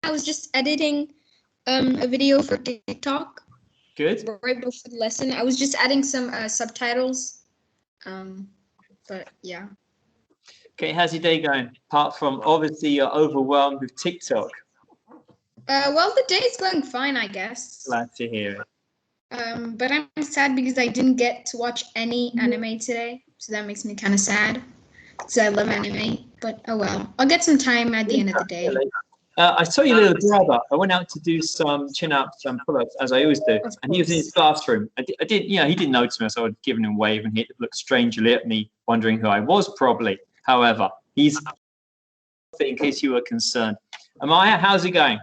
I was just editing a video for TikTok. Good. Right before the lesson. I was just adding some subtitles. But yeah. Okay, how's your day going? Apart from obviously you're overwhelmed with TikTok. Well, the day is going fine, I guess. Glad to hear it. But I'm sad because I didn't get to watch any anime today, so that makes me kind of sad. Because I love anime, but oh well. I'll get some time at the end of the day. I saw your little brother. I went out to do some chin-ups and pull-ups, as I always do, and he was in his classroom. I did, you know, he didn't notice me, so I'd given him a wave, and he looked strangely at me, wondering who I was, probably. However, he's, in case you were concerned. Amaya, how's it going?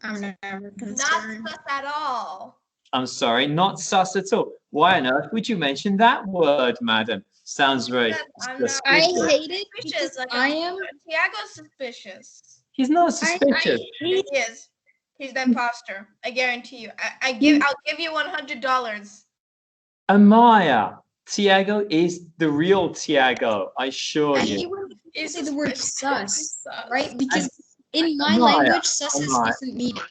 I'm never concerned. Not sus at all. I'm sorry, not sus at all. Why on earth would you mention that word, madam? Sounds very suspicious. I hate it Suspicious. because Like, I am. Tiago's suspicious. He's not suspicious. He is. He's the imposter. I guarantee you. I'll give you $100. Amaya, Tiago is the real Tiago. I assure I you. hate when people say the word sus, Sus. right? Because in my Amaya, language, sus is Amaya. doesn't mean it.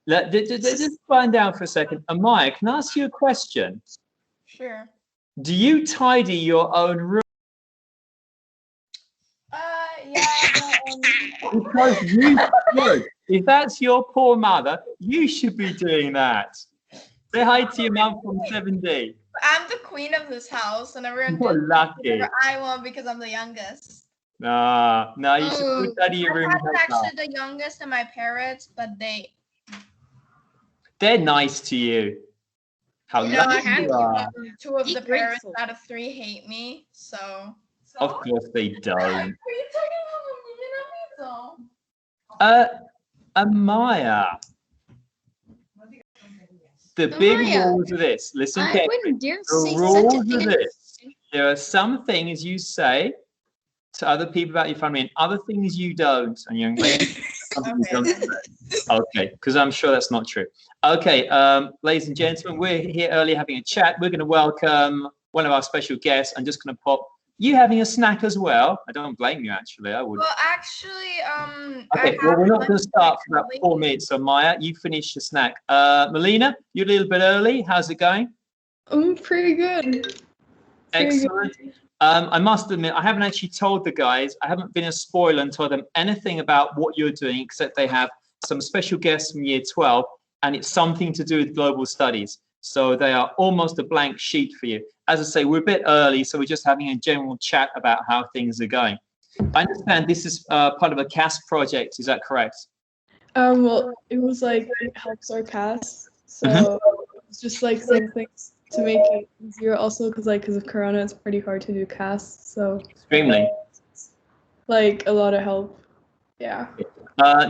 Let's just find down for a second. Amaya, can I ask you a question? Sure. Do you tidy your own room? Yeah. Because you should. If that's your poor mother, you should be doing that. Say hi to your mum from 7D. I'm the queen of this house, and everyone You're does lucky. whatever I want because I'm the youngest. No, you should put tidy your My room. dad's actually the youngest, and my parents, but They're nice to you. How lucky you are. two of Be the parents grateful. out of 3 hate me. So. Of course they don't. Are you talking about me? Amaya. The big Amaya, rules of this. Listen I carefully. wouldn't dare The say such a rules thing. of this. There are some things you say to other people about your family and other things you don't. And young lady, something you don't say. Okay, because I'm sure that's not true. Okay, ladies and gentlemen, we're here early having a chat. We're going to welcome one of our special guests. I'm just going to pop you having a snack as well. I don't blame you, actually. I would. Well, actually, Okay, well, we're not going to start for about 4 minutes. So, Maya, you finish the snack. Melina, you're a little bit early. How's it going? Pretty good. Excellent. I must admit, I haven't actually told the guys, I haven't been a spoiler and told them anything about what you're doing, except they have some special guests from year 12, and it's something to do with global studies. So they are almost a blank sheet for you. As I say, we're a bit early, so we're just having a general chat about how things are going. I understand this is part of a CAS project. Is that correct? Well, it was like it helps our CAS, so it's just like some things to make it easier. Also, because of Corona, it's pretty hard to do CAS. So Extremely. like a lot of help. Yeah.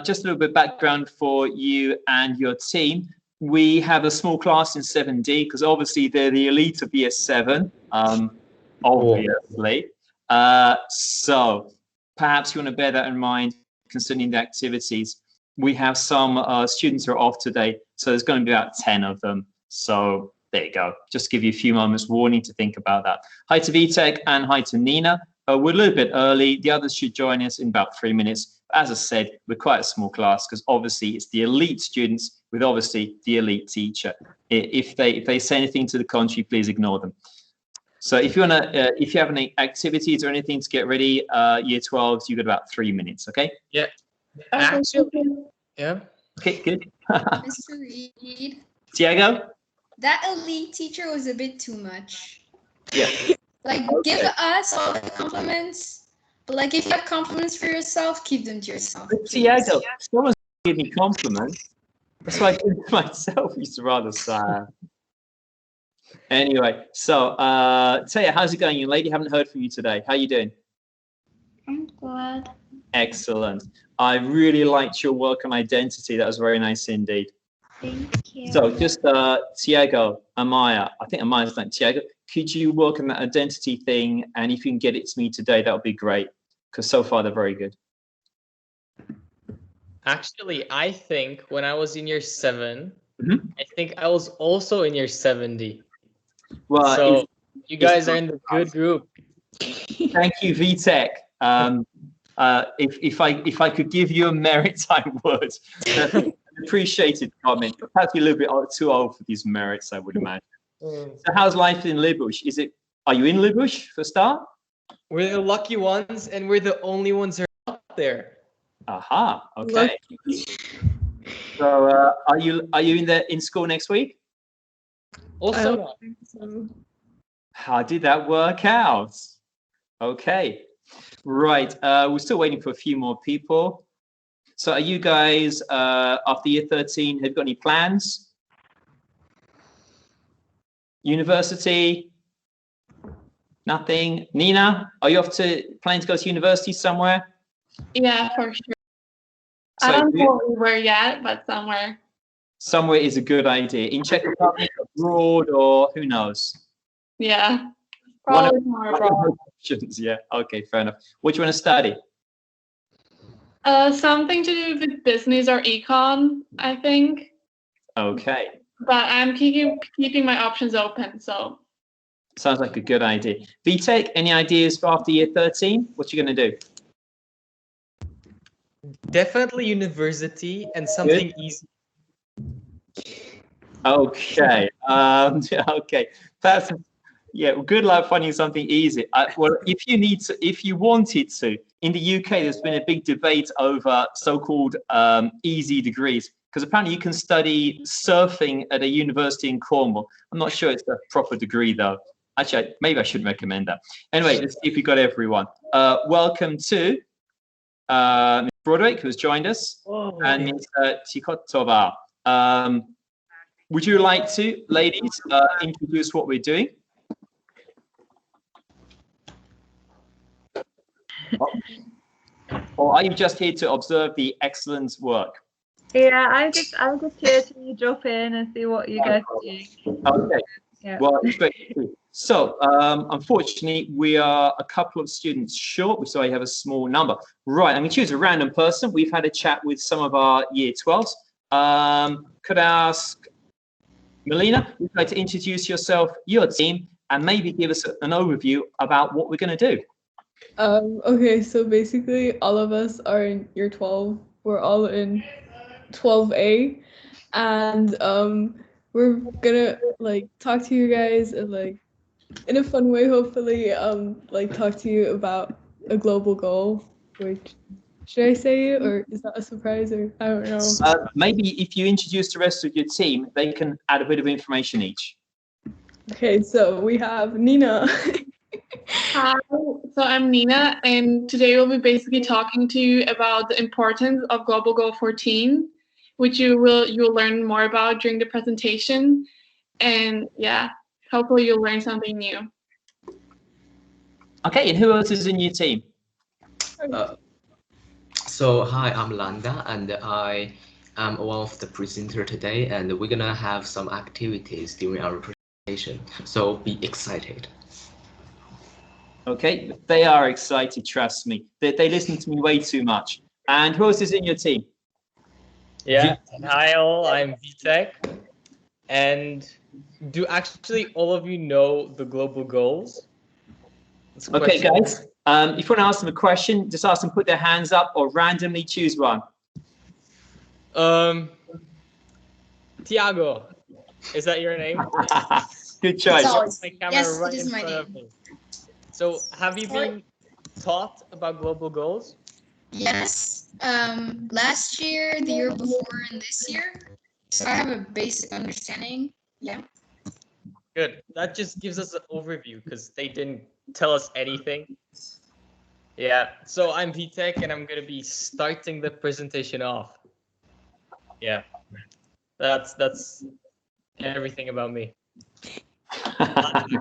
Just a little bit of background for you and your team. We have a small class in 7D because obviously they're the elite of year 7, obviously. So perhaps you want to bear that in mind concerning the activities. We have some students who are off today, so there's going to be about 10 of them. So there you go. Just give you a few moments warning to think about that. Hi to Vitek and hi to Nina. We're a little bit early. The others should join us in about 3 minutes. As I said, we're quite a small class because obviously it's the elite students with obviously the elite teacher. If they say anything to the contrary, please ignore them. So if you have any activities or anything to get ready, year 12s, you've got about 3 minutes. Okay. Yeah. Yeah. Okay. Good. Mr. Reed, Tiago. that elite teacher was a bit too much. Yeah. Like, give us all the compliments, but like, if you have compliments for yourself, keep them to yourself. But Tiago, someone's giving me compliments. That's why I give it myself. It's rather sad. Anyway, so Taya, how's it going, young lady? Haven't heard from you today. How you doing? I'm glad. Excellent. I really liked your work on identity. That was very nice indeed. Thank you. So just Tiago, Amaya, I think Amaya's like Tiago. Could you work on that identity thing? And if you can get it to me today, that would be great. Because so far they're very good. Actually, I think when I was in year 7, Mm-hmm. I think I was also in year 70. Well, So you guys are in the good group. thank you, Vitek. If I could give you a merit, I would. Appreciated comment. Perhaps you're a little bit too old for these merits, I would imagine. So how's life in Libush? Are you in Libush for a start? We're the lucky ones, and we're the only ones that are up there. Aha. Okay. So are you in school next week? Also, don't think so. How did that work out? Okay. Right. We're still waiting for a few more people. So are you guys after year 13? Have you got any plans? University? Nothing. Nina, are you planning to go to university somewhere? Yeah, for sure. So I don't know where yet, but somewhere. Somewhere is a good idea. In Czech Republic, abroad, or who knows? Yeah, probably more abroad. Options. Yeah. Okay. Fair enough. What do you want to study? Something to do with business or econ, I think. Okay. But I'm keeping my options open. So. Sounds like a good idea. Vitek, any ideas for after year 13? What you going to do? definitely university and something easy. Okay. Okay. That's yeah. Good luck finding something easy. Well, if you wanted to, in the UK, there's been a big debate over so-called easy degrees, because apparently you can study surfing at a university in Cornwall. I'm not sure it's a proper degree though. Actually, maybe I shouldn't recommend that. Anyway, let's see if we got everyone. Welcome to Ms. Broderick, who's joined us, and Ms. Tikotova. Would you like to, ladies, introduce what we're doing? Or are you just here to observe the excellent work? Yeah, I'm just here to drop in and see what you guys are doing. Okay. Yeah. Well, it's great to see. So, unfortunately, we are a couple of students short, so I have a small number. Right, I'm going to choose a random person. We've had a chat with some of our year 12s. Could I ask Melina, would you like to introduce yourself, your team, and maybe give us an overview about what we're going to do? Okay, so basically all of us are in year 12. We're all in 12A, and we're gonna like talk to you guys and like in a fun way, hopefully, like talk to you about a global goal. Which should I say it, or is that a surprise, or I don't know. Maybe if you introduce the rest of your team, they can add a bit of information each. Okay, so we have Nina. Hi, so I'm Nina, and today we'll be basically talking to you about the importance of Global Goal 14, which you will learn more about during the presentation, and yeah, hopefully you'll learn something new. Okay, and who else is in your team? So hi, I'm LanDa, and I am one of the presenter today, and we're gonna have some activities during our presentation, so be excited. Okay, they are excited, trust me. They listen to me way too much. And who else is in your team? Yeah, hi all, I'm Vitek. And do actually all of you know the global goals? Okay, guys, if you want to ask them a question, just ask them put their hands up or randomly choose one. Tiago, is that your name? Good choice. Yes, it is my name. So have you been taught about global goals? Yes. Last year, the year before, and this year. So I have a basic understanding. Yeah. Good. That just gives us an overview because they didn't tell us anything. Yeah. So I'm Vitek and I'm gonna be starting the presentation off. Yeah. That's everything about me.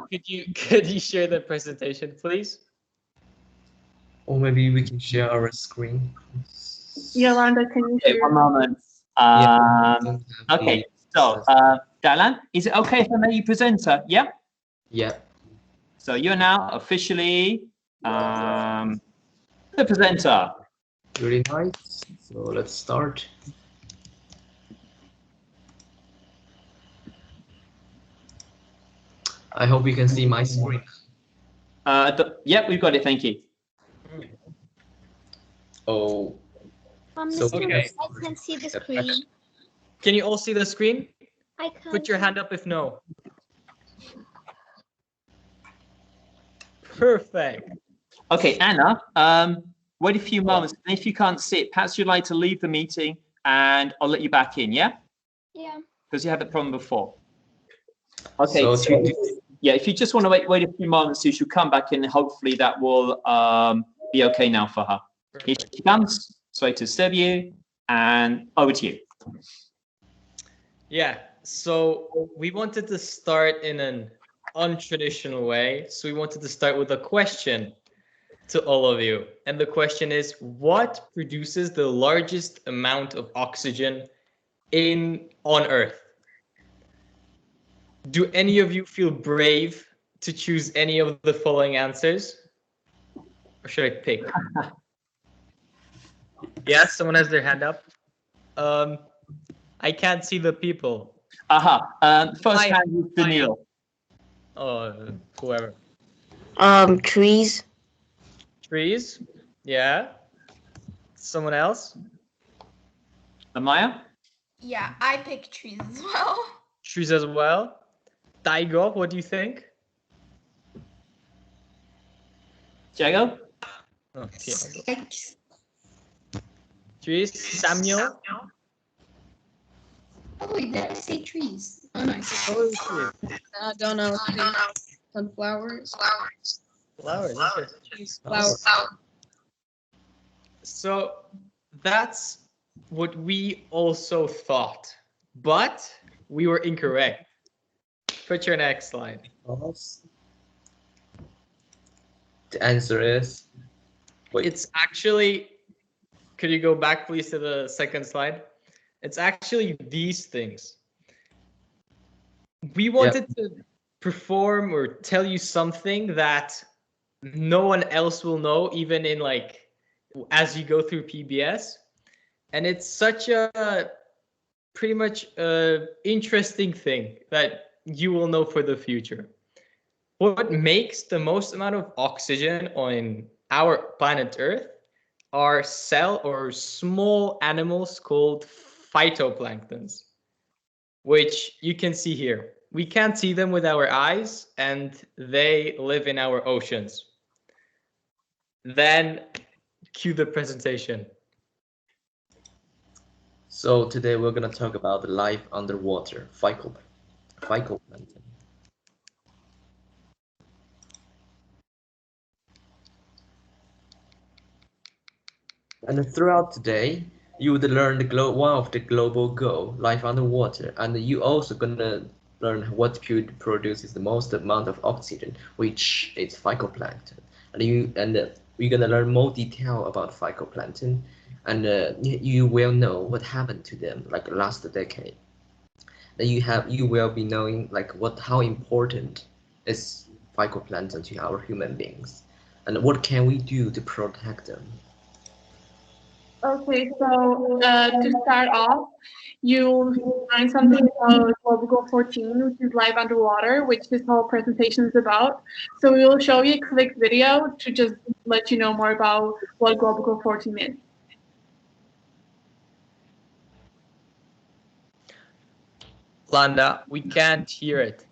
Could you share the presentation, please? Or maybe we can share our screen. Yolanda, can you Okay, share? one moment. Okay, so Dalan, is it okay if I make you presenter? Yeah? Yeah. So you're now officially the presenter. Really nice. So let's start. I hope you can see my screen. Yep, we've got it, thank you. Oh, so Mr. Okay. I can't see the screen. Can you all see the screen? I can't. Put your hand up if no. Perfect. Okay, Anna, wait a few moments. And if you can't see it, perhaps you'd like to leave the meeting and I'll let you back in, yeah? Yeah. Because you had the problem before. Okay, So so, yeah, if you just want to wait a few moments, you should come back in and hopefully that will be okay now for her. Here she comes, straight to serve you, and over to you. Yeah, so we wanted to start in an untraditional way. So we wanted to start with a question to all of you. And the question is, what produces the largest amount of oxygen on Earth? Do any of you feel brave to choose any of the following answers? Or should I pick? Yes, someone has their hand up. I can't see the people. First hand is Daniil. Whoever. Trees. Trees? Yeah. Someone else? Amaya? Yeah, I pick trees as well. Trees as well. Taigo, what do you think? Diego? Oh, Tiago. Trees. Samuel? Oh, wait, did I say trees? Oh, nice. I don't know. Sunflowers. Flowers. Flowers. So that's what we also thought, but we were incorrect. Put your next slide. The answer is. Wait. It's actually. Could you go back, please, to the second slide? It's actually these things. We wanted to perform or tell you something that no one else will know, even in like as you go through PBS. And it's such a pretty much interesting thing that you will know for the future. What makes the most amount of oxygen on our planet Earth are cell or small animals called phytoplanktons, which you can see here. We can't see them with our eyes, and they live in our oceans. Then cue the presentation. So today we're gonna talk about the life underwater, phytoplankton. And throughout today, you would learn one of the global goal, life underwater, and you also gonna learn what could produces the most amount of oxygen, which is phytoplankton. And we're gonna learn more detail about phytoplankton, and you will know what happened to them like last decade. Then you will be knowing like how important is phytoplankton to our human beings, and what can we do to protect them. Okay, so to start off, you learn something about Global Goal 14, which is life underwater, which this whole presentation is about. So we will show you a quick video to just let you know more about what Global Goal 14 is. LanDa, we can't hear it.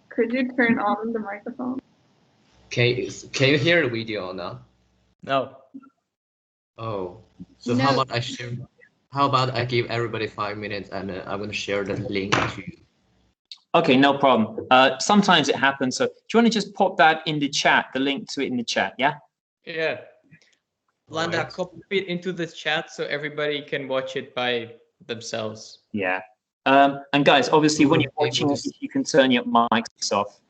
Could you turn on the microphone? Can you hear the video or not? No. Oh, so No. how about I give everybody 5 minutes and I'm gonna share the link to you. Okay, no problem. Sometimes it happens. So do you want to just pop that in the chat, the link to it in the chat, yeah? Yeah. LanDa, Right. copy it into the chat so everybody can watch it by themselves. Yeah. And guys, obviously when you're watching it, you can turn your mics off.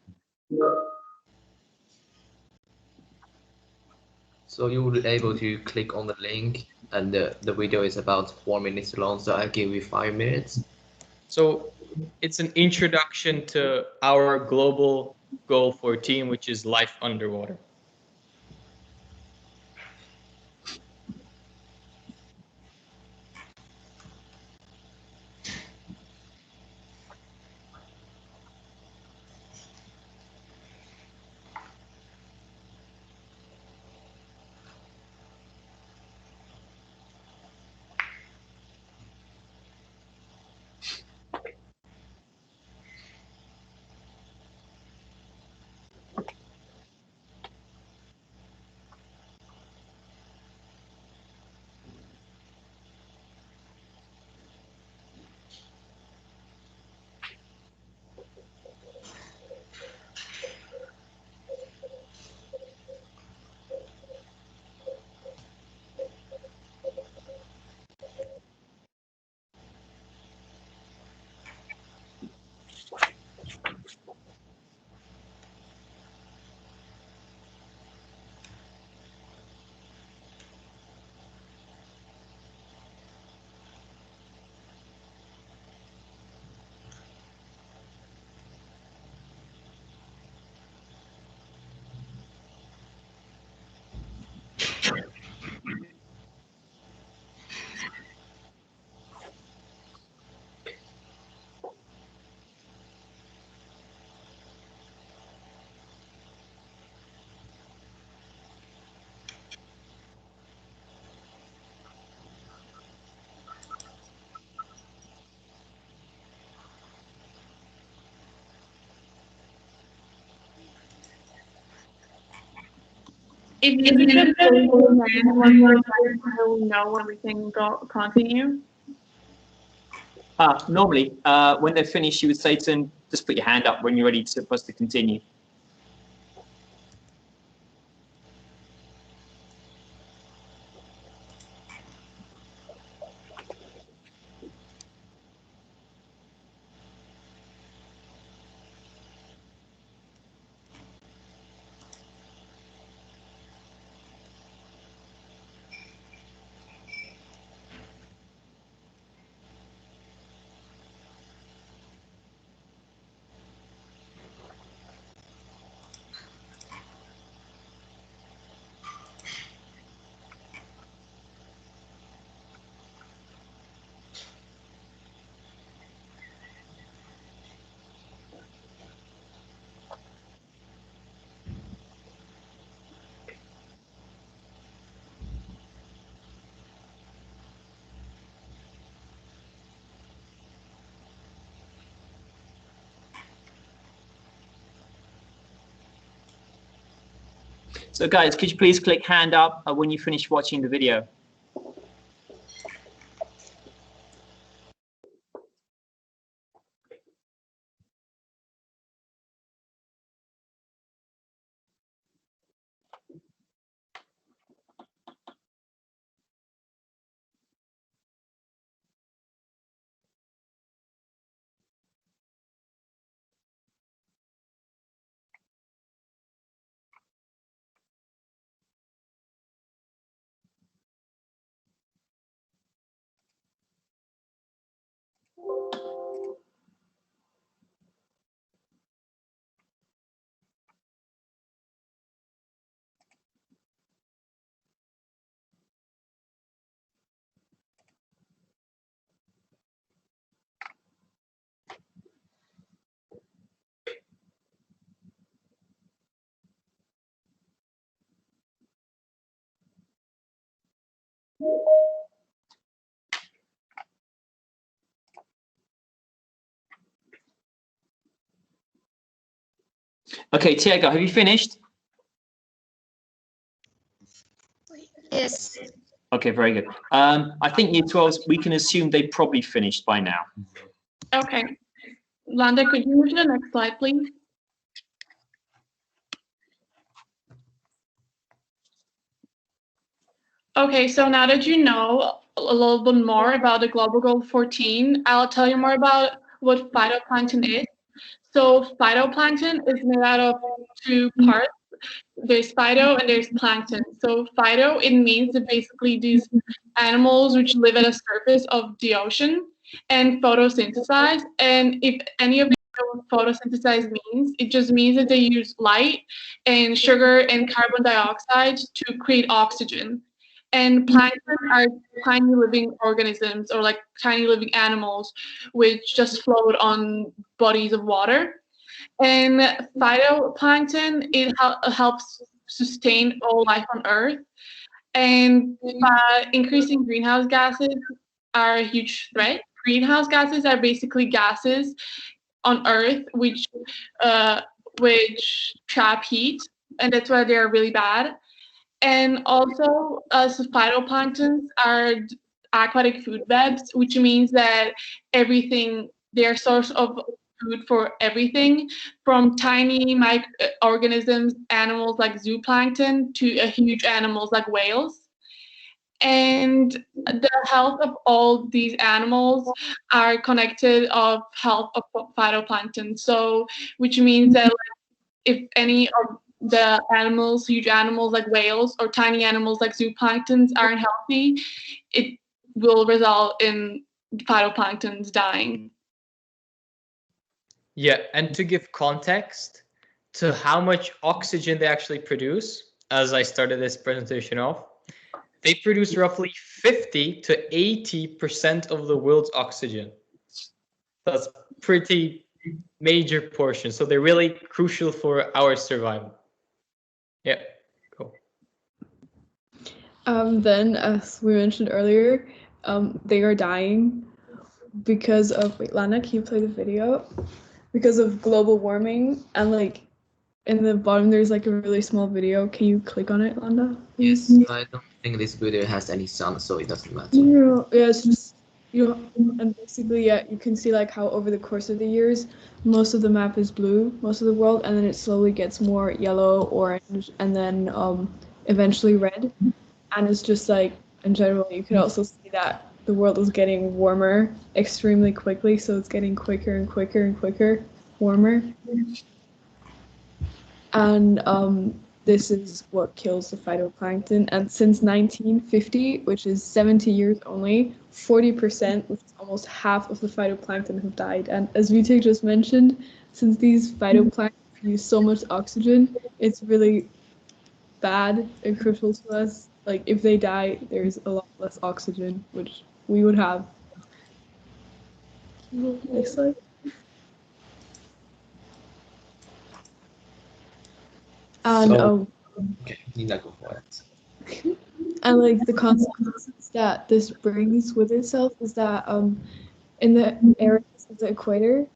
So you will be able to click on the link, and the video is about 4 minutes long, so I'll give you 5 minutes. So it's an introduction to our global goal 14, which is life underwater. If you could just one more time, so we know when we can go continue. Normally, when they're finished, you would say to them, just put your hand up when you're ready for us to continue. So guys, could you please click hand up when you finish watching the video? Okay, Tiago, have you finished? Yes. Okay, very good. I think year 12s, we can assume they probably finished by now. Okay. LanDa, could you move to the next slide, please? Okay, so now that you know a little bit more about the Global Goal 14, I'll tell you more about what phytoplankton is. So phytoplankton is made out of two parts. There's phyto and there's plankton. So phyto, it means that basically these animals which live at the surface of the ocean and photosynthesize. And if any of you know what photosynthesize means, it just means that they use light and sugar and carbon dioxide to create oxygen. And plankton are tiny living organisms or like tiny living animals which just float on bodies of water. And phytoplankton, it helps sustain all life on Earth. And increasing greenhouse gases are a huge threat. Greenhouse gases are basically gases on Earth which trap heat, and that's why they are really bad. And also, phytoplanktons are aquatic food webs, which means that they're source of food for everything, from tiny microorganisms, animals like zooplankton, to huge animals like whales. And the health of all these animals are connected of health of phytoplankton. So, which means that if any of the animals, huge animals like whales or tiny animals like zooplanktons aren't healthy, it will result in phytoplanktons dying. Yeah, and to give context to how much oxygen they actually produce, as I started this presentation off, they produce roughly 50 to 80% of the world's oxygen. That's pretty major portion. So they're really crucial for our survival. Yeah, cool. Then, as we mentioned earlier, they are dying because of, wait, LanDa, can you play the video? Because of global warming and like in the bottom there's like a really small video. Can you click on it, LanDa? Yes, I don't think this video has any sound, so it doesn't matter. No, yeah, it's just and basically, yeah, you can see like how over the course of the years, most of the map is blue, most of the world, and then it slowly gets more yellow, orange, and then eventually red. And it's just like in general, you could also see that the world is getting warmer extremely quickly, so it's getting quicker and quicker and quicker, warmer. And this is what kills the phytoplankton. And since 1950, which is 70 years only, 40%, which is almost half of the phytoplankton have died. And as Vitek just mentioned, since these phytoplankton produce so much oxygen, it's really bad and crucial to us. Like if they die, there's a lot less oxygen, which we would have. Next slide. And So, okay, Nina, go for it. and like the consequences that this brings with itself is that in the areas of the equator, it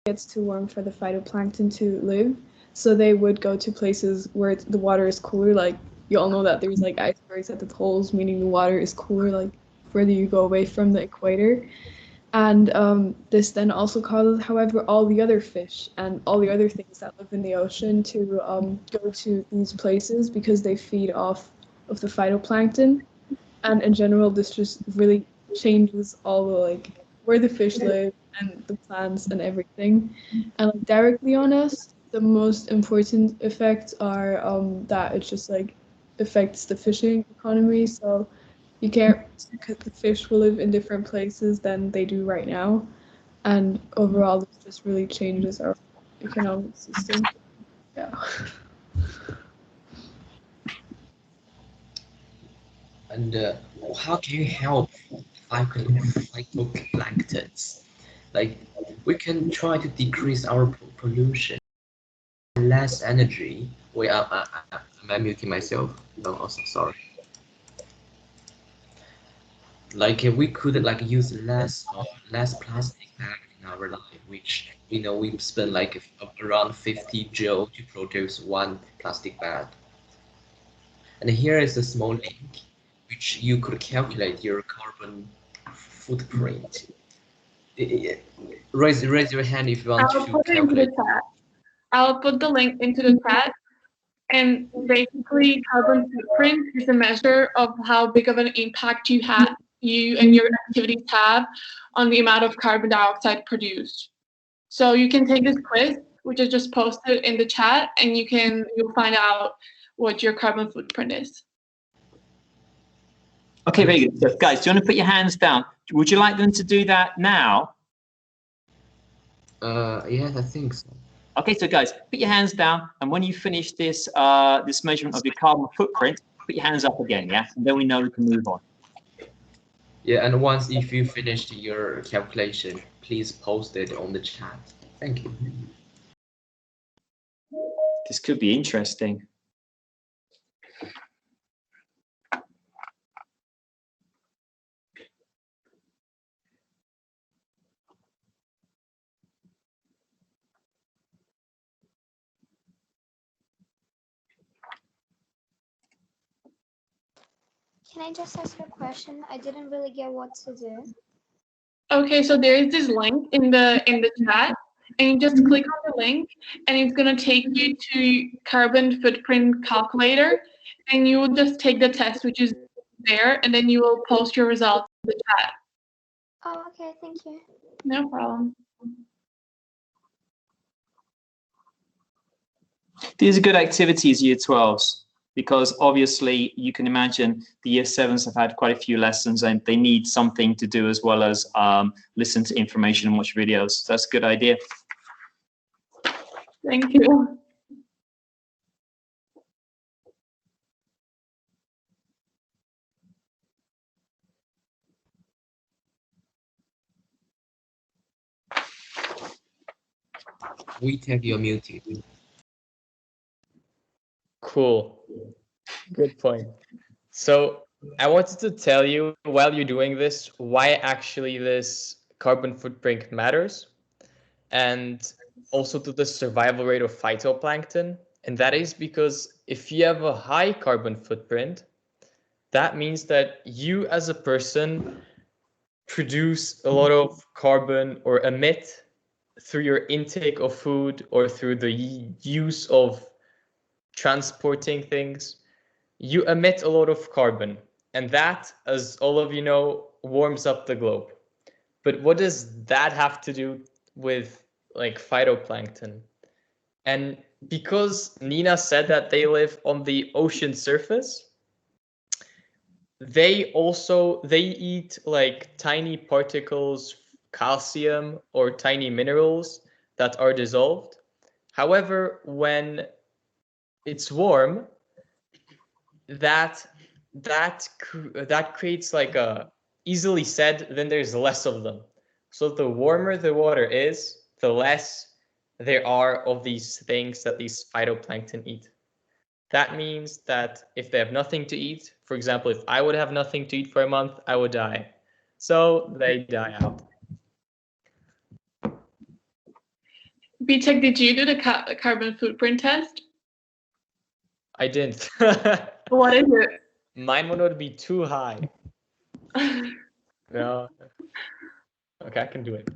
gets too warm for the phytoplankton to live. So they would go to places where the water is cooler. Like you all know that there's like icebergs at the poles, meaning the water is cooler. Like further you go away from the equator. And this then also causes, however, all the other fish and all the other things that live in the ocean to go to these places because they feed off of the phytoplankton. And in general, this just really changes all the like where the fish live and the plants and everything. And like directly on us, the most important effects are that it just like affects the fishing economy. So you can't, because the fish will live in different places than they do right now. And overall, this just really changes our economic system. Yeah. And how can you help phytoplanktons? Like, we can try to decrease our pollution, less energy. Wait, am I muting myself? No, oh, sorry. Like we could like use less plastic bag in our life, which we spend like around 50 joule to produce one plastic bag. And here is a small link, which you could calculate your carbon footprint. Raise your hand if you want I'll to put it into the calculate. chat. I'll put the link into the chat. And basically, carbon footprint is a measure of how big of an impact you and your activities have on the amount of carbon dioxide produced. So you can take this quiz, which is just posted in the chat, and you'll find out what your carbon footprint is. Okay, very good. So, guys, do you want to put your hands down? Would you like them to do that now? Yes, I think so. Okay, so guys, put your hands down, and when you finish this this measurement of your carbon footprint, put your hands up again, yeah? And then we know we can move on. Yeah, and once if you finished your calculation, please post it on the chat. Thank you. This could be interesting. Can I just ask a question? I didn't really get what to do. Okay, so there is this link in the chat, and you just click on the link, and it's gonna take you to carbon footprint calculator, and you will just take the test, which is there, and then you will post your results in the chat. Oh, okay, thank you. No problem. These are good activities, Year 12s, because obviously you can imagine the Year 7s have had quite a few lessons and they need something to do as well as listen to information and watch videos. So that's a good idea. Thank you. Vitek, you're muted. Cool. Good point. So I wanted to tell you, while you're doing this, why actually this carbon footprint matters, and also to the survival rate of phytoplankton And that is because if you have a high carbon footprint, that means that you as a person produce a lot of carbon or emit through your intake of food or through the use of transporting things. You emit a lot of carbon, and that, as all of you know, warms up the globe. But what does that have to do with like phytoplankton? And because Nina said that they live on the ocean surface, they eat like tiny particles, calcium or tiny minerals that are dissolved. However, when it's warm, that creates like a, easily said, then there's less of them. So the warmer the water is, the less there are of these things that these phytoplankton eat. That means that if they have nothing to eat, for example, if I would have nothing to eat for a month, I would die. So they die out. Vitek, did you do the carbon footprint test? I didn't. What is it? Mine would be too high. No. Okay, I can do it.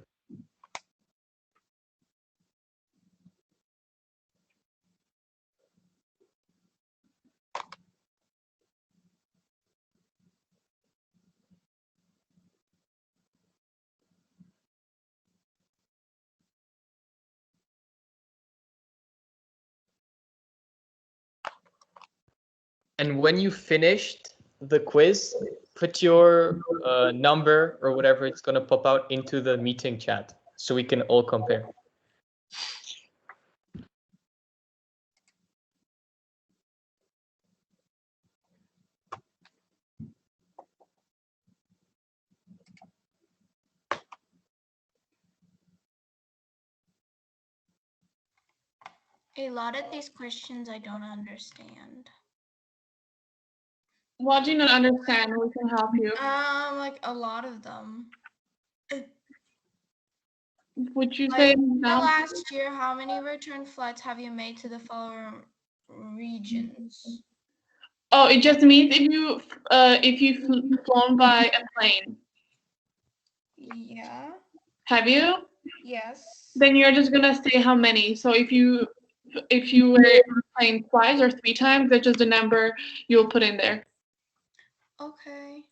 And when you finished the quiz, put your number or whatever it's going to pop out into the meeting chat so we can all compare. A lot of these questions I don't understand. What do you not understand? We can help you. Like a lot of them. Would you Like say in the now? last year, how many return flights have you made to the following regions? Oh, it just means if you've flown by a plane. Yeah. Have you? Yes. Then you're just gonna say how many. So if you were on a plane twice or 3 times, that's just the number you'll put in there. Okay.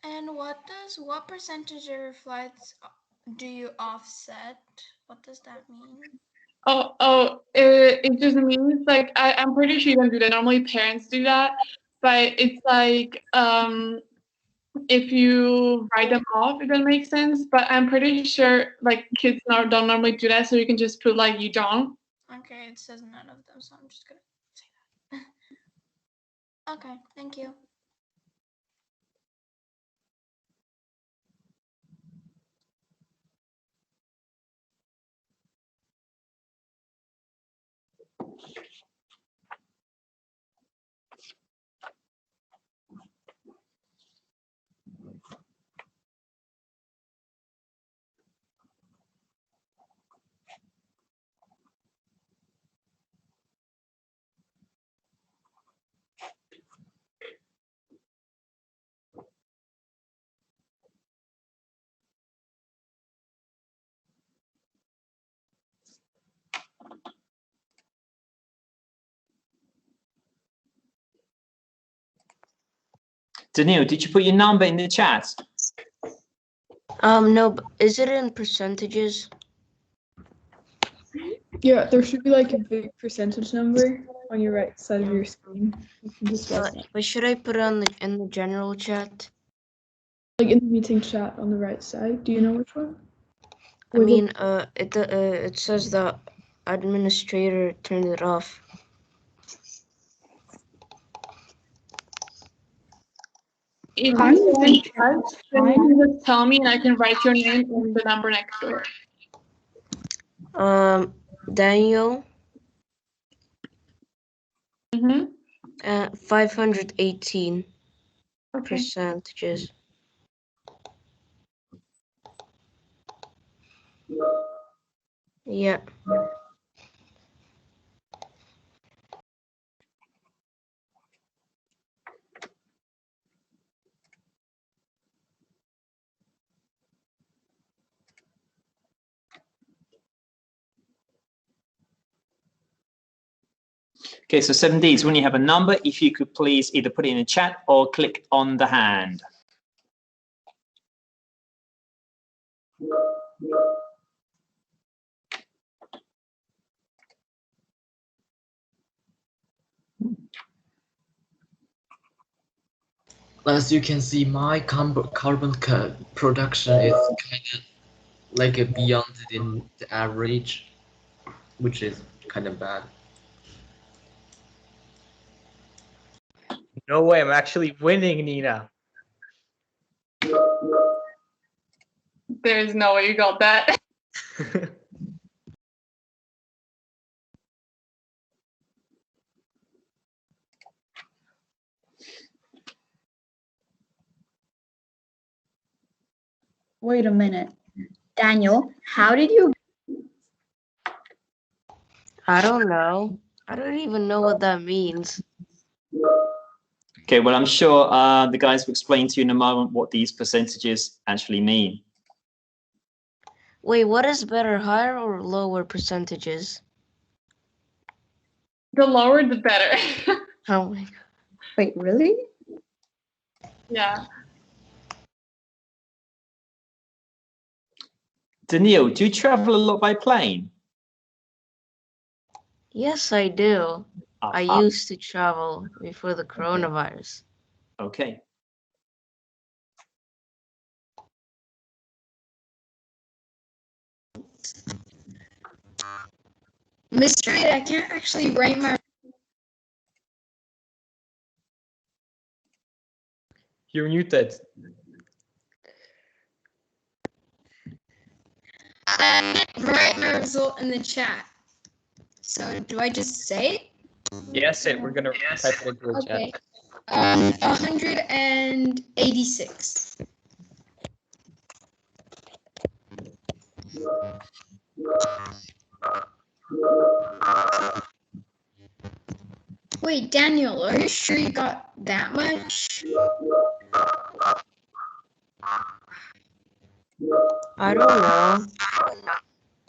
And what percentage of your flights do you offset? What does that mean? It just means like I'm pretty sure you don't do that. Normally parents do that, but it's like if you write them off, if that makes sense. But I'm pretty sure like kids don't normally do that, so you can just put like you don't. Okay, it says none of them, so I'm just gonna say that. Okay, thank you. Daniil, did you put your number in the chat? No, but is it in percentages? Yeah, there should be like a big percentage number on your right side of your screen. You can just write that. But should I put it on in the general chat? Like in the meeting chat on the right side. Do you know which one? I mean, it says the administrator turned it off. If you can chat, then you can just tell me and I can write your name and the number next to it. Daniel. Mm-hmm. 518 Okay. percentages. Yeah. Okay, so 7Ds, when you have a number, if you could please either put it in the chat or click on the hand. As you can see, my carbon production is kind of like a beyond the average, which is kind of bad. No way, I'm actually winning, Nina. There's no way you got that. Wait a minute. Daniel, how did you? I don't know. I don't even know what that means. Okay, well, I'm sure the guys will explain to you in a moment what these percentages actually mean. Wait, what is better, higher or lower percentages? The lower, the better. Oh my God. Wait, really? Yeah. Daniil, do you travel a lot by plane? Yes, I do. I used to travel before the coronavirus. Okay. Mr. Ed, I can't actually write my. You're muted. Write my result in the chat. So do I just say it? Yes, we're gonna type it into the Okay. chat. 186. Wait, Daniel, are you sure you got that much? I don't know.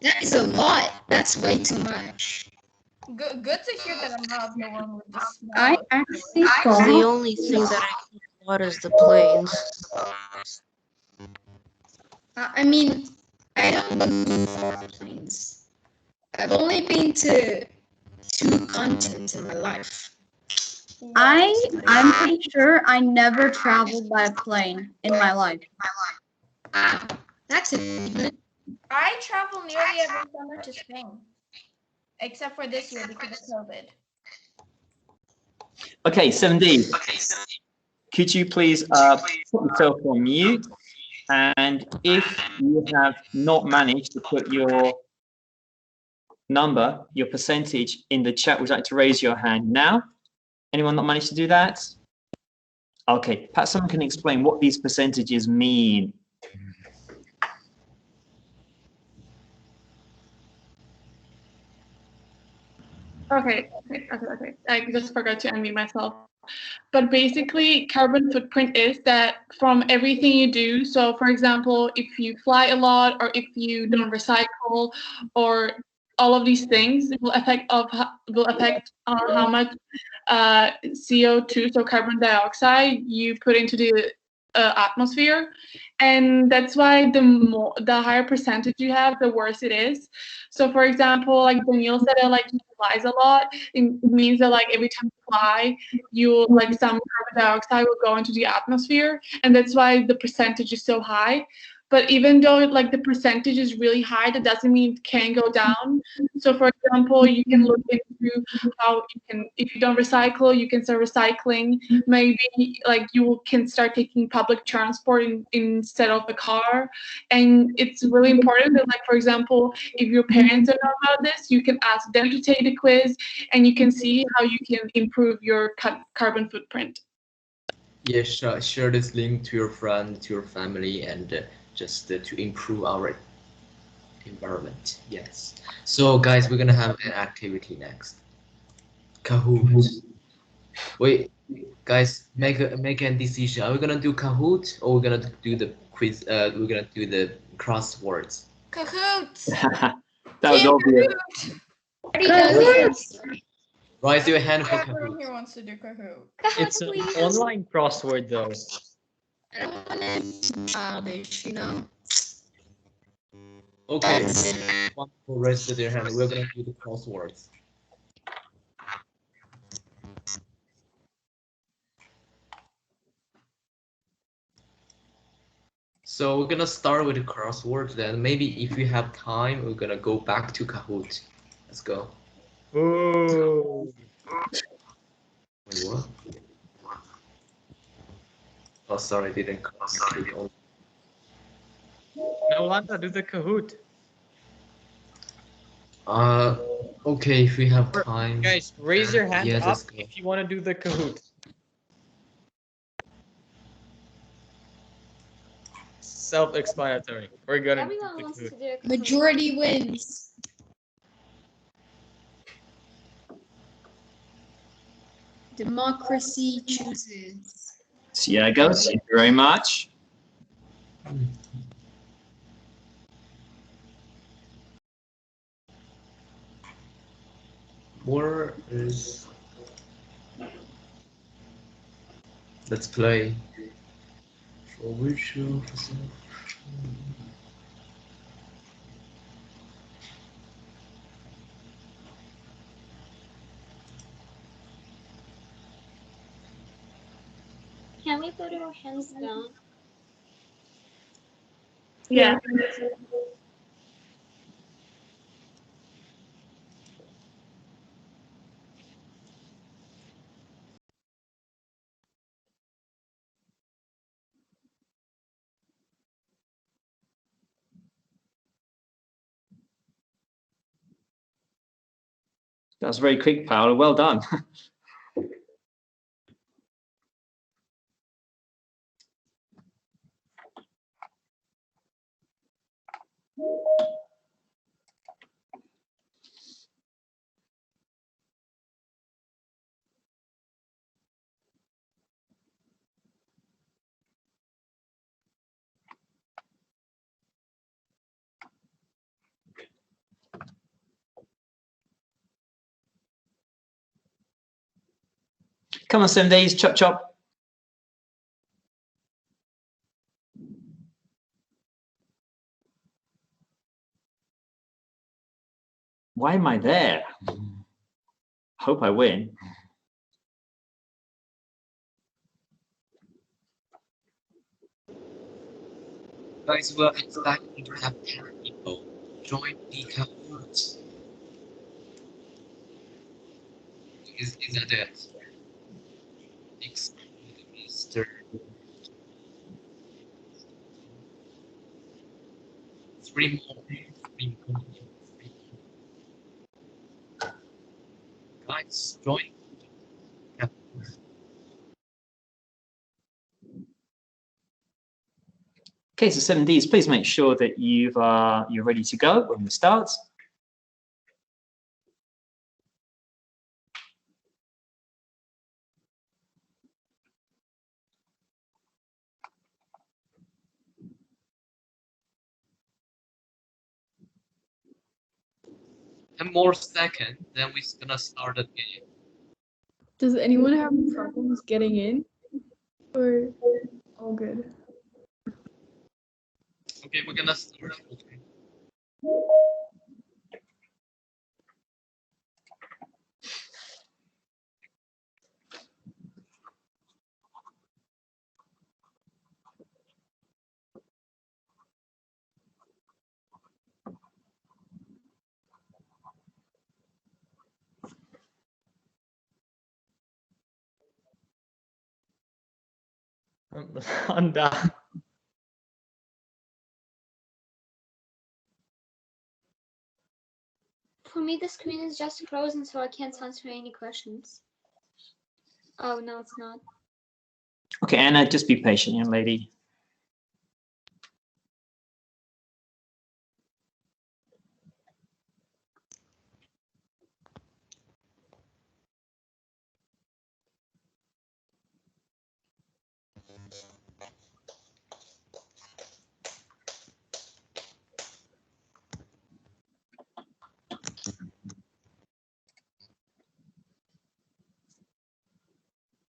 That is a lot. That's way too much. Good to hear that I'm not the one with the small. I actually The thought. only thing that I can spot is the planes. I mean, I don't move airplanes. I've only been to 2 continents in my life. I'm pretty sure I never traveled by a plane in my life. That's it. I travel nearly every summer to Spain, except for this year because of COVID. Okay, 7D. Could you please put yourself on mute? And if you have not managed to put your number, your percentage in the chat, would you like to raise your hand now? Anyone not managed to do that? Okay, perhaps someone can explain what these percentages mean. Okay. I just forgot to unmute myself. But basically, carbon footprint is that from everything you do. So, for example, if you fly a lot or if you don't recycle or all of these things will affect how much CO2, so carbon dioxide, you put into the atmosphere, and that's why the higher percentage you have, the worse it is. So, for example, like Daniel said, like he flies a lot. It means that like every time you fly, you like some carbon dioxide will go into the atmosphere, and that's why the percentage is so high. But even though like the percentage is really high, that doesn't mean it can go down. So for example, you can look into how you can, if you don't recycle, you can start recycling. Maybe like you can start taking public transport instead of a car. And it's really important that, like, for example, if your parents don't know about this, you can ask them to take the quiz, and you can see how you can improve your carbon footprint. Yeah, share this link to your friend, to your family, and just to improve our environment. Yes. So guys, we're gonna have an activity next. Kahoot. Wait, guys, make a decision. Are we gonna do Kahoot or we're gonna do the quiz? We're gonna do the crosswords. Cahoots. That was obvious. Raise your hand for Everyone Kahoot. here wants to do Kahoot. It's an online crossword though. I don't want to be childish, you know. Okay, one for raise their hand. We're gonna do the crosswords. So we're gonna start with the crosswords. Then maybe if we have time, we're gonna go back to Kahoot. Let's go. Ooh. Wait, what? Oh, sorry, didn't click on. No, LanDa, do the Kahoot. Okay, if we have time. Guys, raise your hand Yes, up let's go. if you want to do the Kahoot. Self-explanatory. We're gonna do Everyone the wants Kahoot. to do a Kahoot. Majority wins. Democracy chooses. See how it goes. Thank you very much. Where is? Let's play. For virtual. Can we put our hands down? Yeah. That was very quick, Paolo. Well done. Come on, 7 days. Chop, chop. Why am I there? Hope I win. Guys, we're expecting to have 10 people join the Kahoot. Is that it? Mr. 3 more. 3 more. Guys, join. Kahoot. Okay, so 7Ds, please make sure that you're ready to go when we start. 10 more seconds, then we're gonna start the game. Does anyone have problems getting in? Or all good? Okay, we're gonna start. Okay. LanDa. For me, the screen is just frozen, so I can't answer any questions. Oh, no, it's not. Okay, Anna, just be patient, young lady.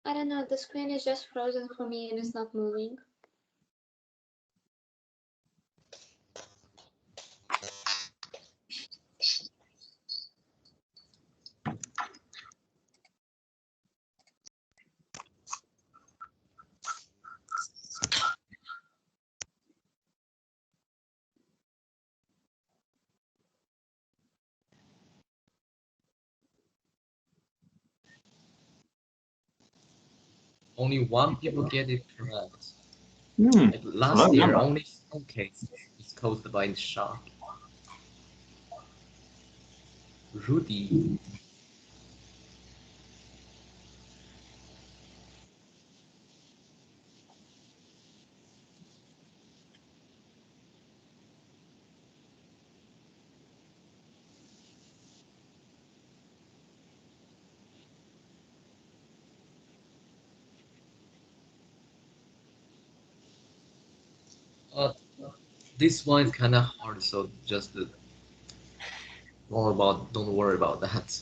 I don't know, the screen is just frozen for me and it's not moving. Only one people get it correct. Hmm. Like last Hello, year, number. only 4 cases is caused by the shark. Rudy. This one is kind of hard, so just don't worry about that.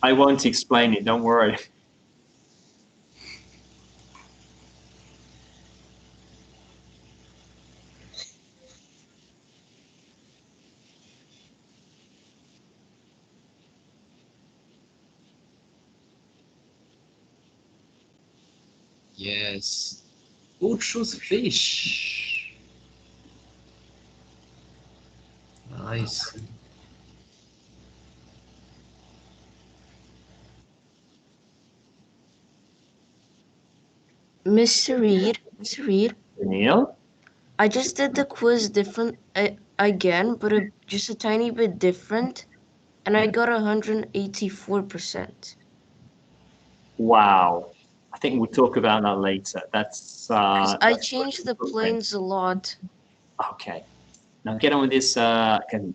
I won't explain it, don't worry. Yes. Who chose fish? Nice. Mr. Reed, Neil? I just did the quiz different again, but just a tiny bit different, and I got 184%. Wow. I think we'll talk about that later. That's I changed the planes a lot. Okay. Now get on with this, Kevin.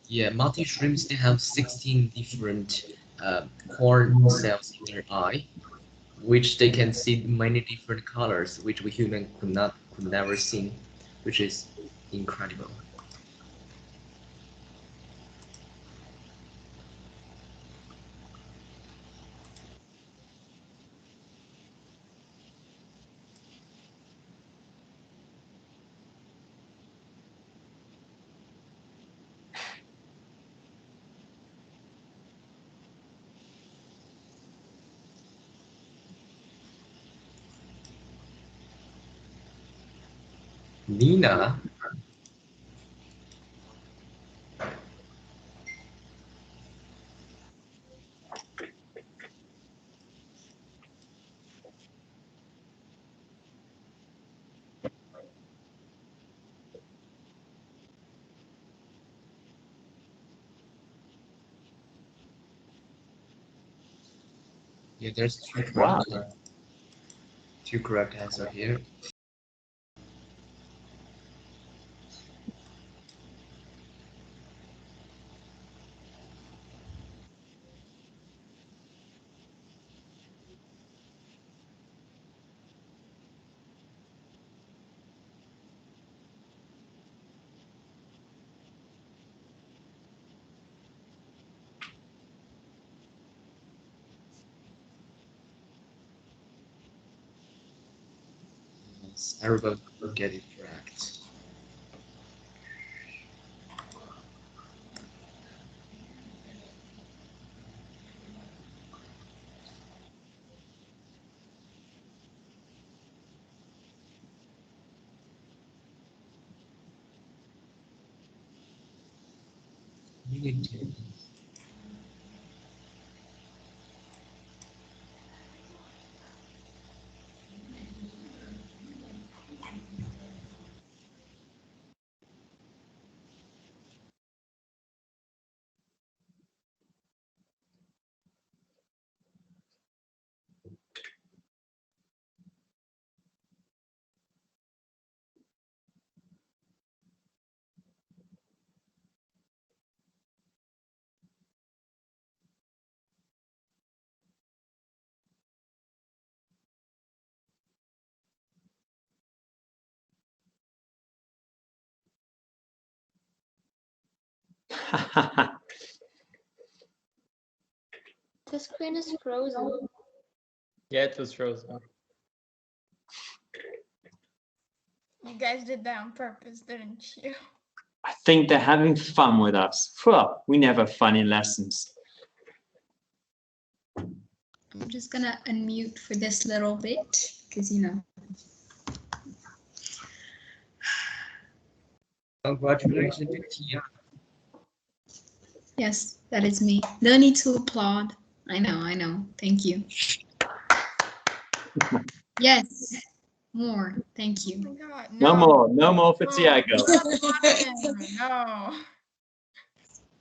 Yeah, multi-shrimps, they have 16 different corn cells in their eye, which they can see many different colors, which we human could never see, which is incredible. Nina, yeah, there's two correct answer here. Everybody will get it correct. The screen is frozen. Yeah, it was frozen. You guys did that on purpose, didn't you? I think they're having fun with us. Well, we never have fun in lessons. I'm just gonna unmute for this little bit because you know. Congratulations to Tia. Yes, that is me. No need to applaud. I know. Thank you. Yes, more. Thank you. Oh my God, No more for Tiago. No.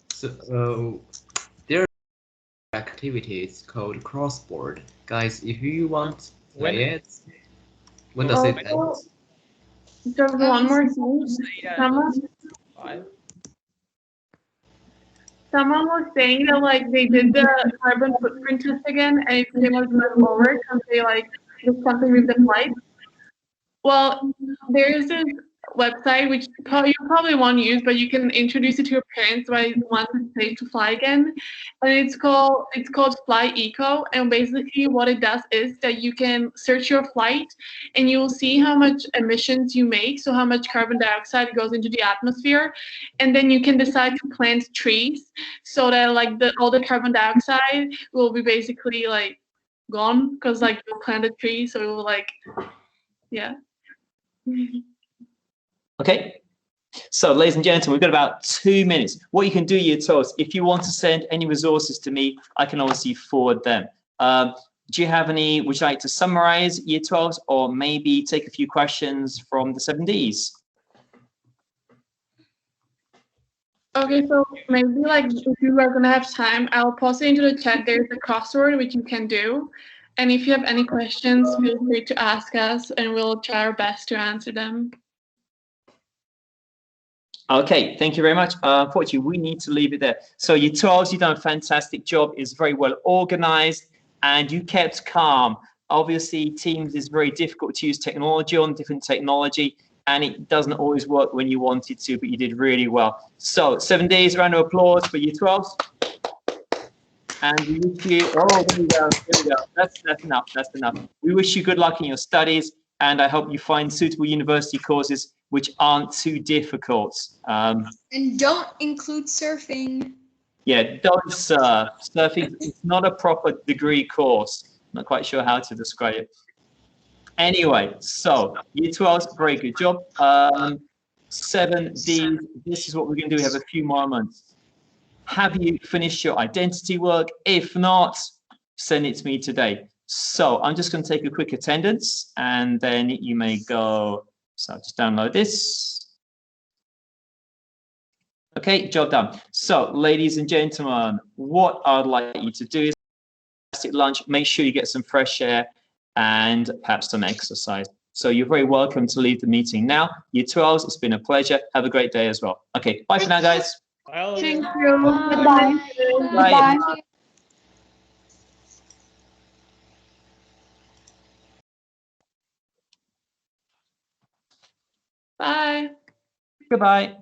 So there are activities called crossboard. Guys, if you want to play it, when does it end? Just one more thing. Someone was saying that like they did the carbon footprint test again and it came out lower because they like did something with the flight. Well, there is this website which you probably won't use, but you can introduce it to your parents once it's safe to fly again. And it's called Fly Eco. And basically what it does is that you can search your flight and you will see how much emissions you make, so how much carbon dioxide goes into the atmosphere. And then you can decide to plant trees so that like all the carbon dioxide will be basically like gone because like you'll plant a tree, so it will like, yeah. Okay. So, ladies and gentlemen, we've got about 2 minutes. What you can do, Year 12, if you want to send any resources to me, I can obviously forward them. Do you have any, would you like to summarize Year 12s or maybe take a few questions from the 7Ds? Okay, so maybe like if you are gonna have time, I'll post it into the chat. There's a crossword which you can do. And if you have any questions, feel free to ask us and we'll try our best to answer them. Okay, thank you very much. Unfortunately, we need to leave it there. So Year 12s, you've done a fantastic job. It's very well organized and you kept calm. Obviously, Teams is very difficult to use technology on, different technology, and it doesn't always work when you want it to, but you did really well. So 7 days, round of applause for Year 12s. And we wish you, oh, there we go, there we go. That's enough. We wish you good luck in your studies, and I hope you find suitable university courses which aren't too difficult. And don't include surfing. Yeah, don't surf. Surfing is not a proper degree course. I'm not quite sure how to describe it. Anyway, so Year 12, very good job. 7D, this is what we're going to do. We have a few more months. Have you finished your identity work? If not, send it to me today. So I'm just going to take a quick attendance and then you may go. So just download this. Okay, job done. So ladies and gentlemen, what I'd like you to do is lunch, make sure you get some fresh air and perhaps some exercise. So you're very welcome to leave the meeting now. Year 12s, it's been a pleasure. Have a great day as well. Okay, bye for now, guys. Thank you. Goodbye. Bye. Goodbye. Bye. Goodbye.